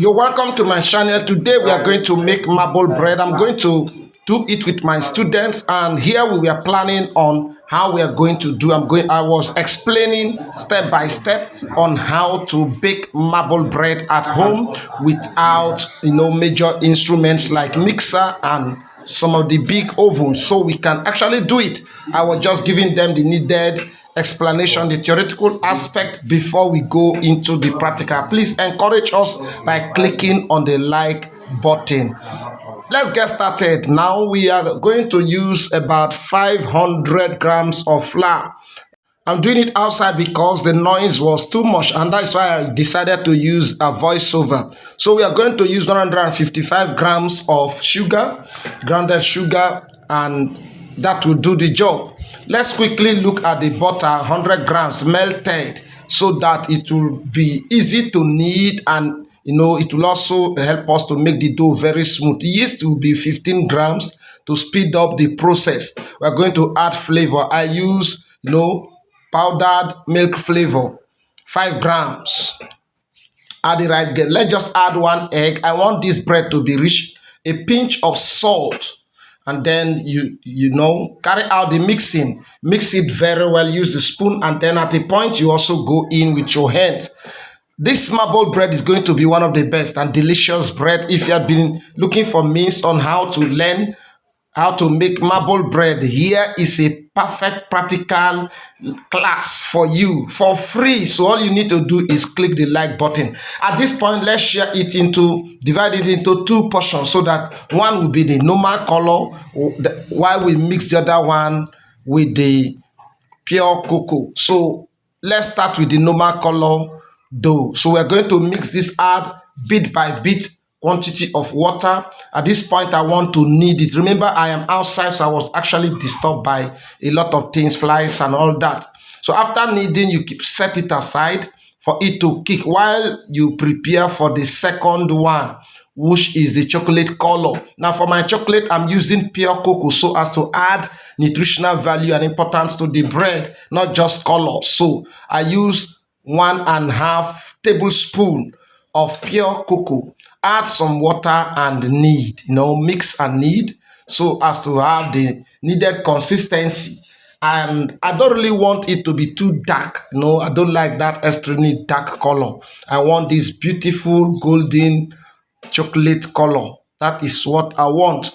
You're welcome to my channel. Today we are going to make marble bread. I'm going to do it with my students, and here we were planning on how we are going to do. I was explaining step by step on how to bake marble bread at home without major instruments like mixer and some of the big ovens, so we can actually do it. I was just giving them the needed explanation, the theoretical aspect before we go into the practical. Please encourage us by clicking on the like button. Let's get started. Now we are going to use about 500 grams of flour. I'm doing it outside because the noise was too much, and that's why I decided to use a voiceover. So we are going to use 155 grams of sugar, grounded sugar, and that will do the job. Let's quickly look at the butter, 100 grams melted, so that it will be easy to knead, and it will also help us to make the dough very smooth. Yeast will be 15 grams to speed up the process. We're going to add flavor. I use powdered milk flavor, 5 grams. Add it right there. Let's just add 1 egg. I want this bread to be rich. A pinch of salt, and then carry out the mixing. Mix it very well. Use the spoon, and then at a point you also go in with your hands. This marble bread is going to be one of the best and delicious bread. If you have been looking for means on how to learn how to make marble bread, here is a perfect practical class for you for free. So all you need to do is click the like button. At this point, let's divide it into 2 portions, so that one will be the normal color while we mix the other one with the pure cocoa. So let's start with the normal color dough. So we're going to mix this, add bit by bit quantity of water. At this point, I want to knead it. Remember, I am outside, so I was actually disturbed by a lot of things, flies and all that. So after kneading, you set it aside for it to kick while you prepare for the second one, which is the chocolate color. Now for my chocolate, I'm using pure cocoa, so as to add nutritional value and importance to the bread, not just color. So I use 1.5 tablespoon of pure cocoa. Add some water and knead, mix and knead, so as to have the needed consistency. And I don't really want it to be too dark. I don't like that extremely dark color. I want this beautiful golden chocolate color. That is what I want.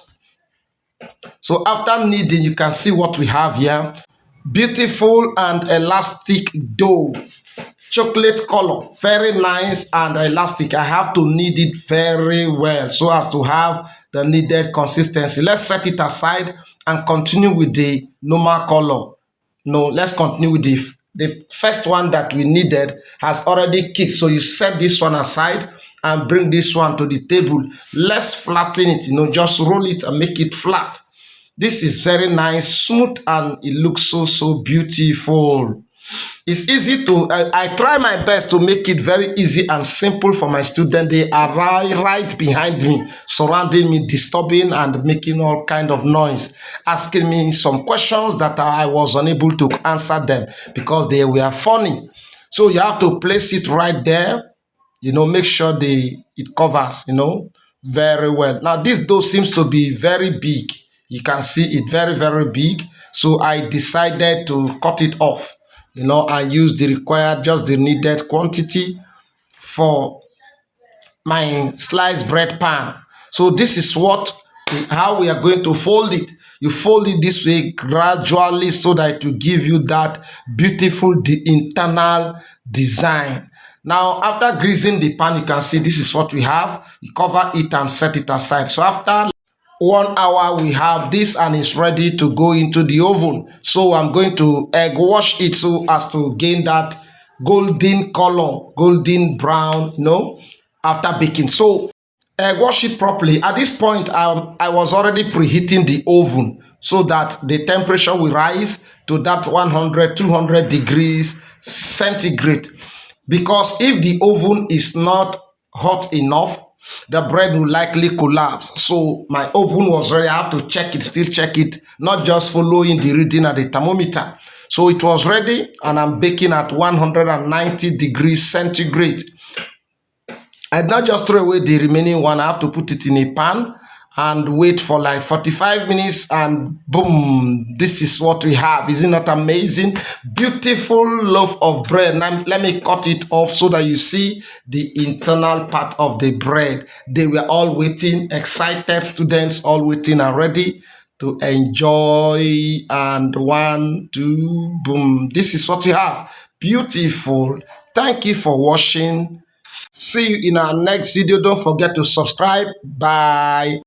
So after kneading, you can see what we have here. Beautiful and elastic dough. Chocolate color, very nice and elastic. I have to knead it very well so as to have the needed consistency. Let's set it aside and continue with the normal color. No, let's continue with the first one that we needed has already kicked. So you set this one aside and bring this one to the table. Let's flatten it, just roll it and make it flat. This is very nice, smooth, and it looks so beautiful. It's easy to, I try my best to make it very easy and simple for my students. They are right behind me, surrounding me, disturbing and making all kind of noise, asking me some questions that I was unable to answer them because they were funny. So you have to place it right there, make sure it covers, very well. Now this dough seems to be very big. You can see it very big. So I decided to cut it off. I use just the needed quantity for my sliced bread pan. So this is how we are going to fold it. You fold it this way gradually so that it will give you that beautiful internal design. Now, after greasing the pan, you can see this is what we have. You cover it and set it aside. So after 1 hour, we have this and it's ready to go into the oven. So I'm going to egg wash it so as to gain that golden color, golden brown, after baking. So egg wash it properly. At this point, I was already preheating the oven so that the temperature will rise to that 100, 200 degrees centigrade. Because if the oven is not hot enough, the bread will likely collapse. So my oven was ready. I have to still check it, not just following the reading at the thermometer. So it was ready, and I'm baking at 190 degrees centigrade. I not just throw away the remaining one. I have to put it in a pan and wait for like 45 minutes, and boom, this is what we have. Is it not amazing? Beautiful loaf of bread. Now let me cut it off so that you see the internal part of the bread. They were all waiting, excited students, all waiting and ready to enjoy. And one, two, boom, this is what we have. Beautiful. Thank you for watching. See you in our next video. Don't forget to subscribe. Bye.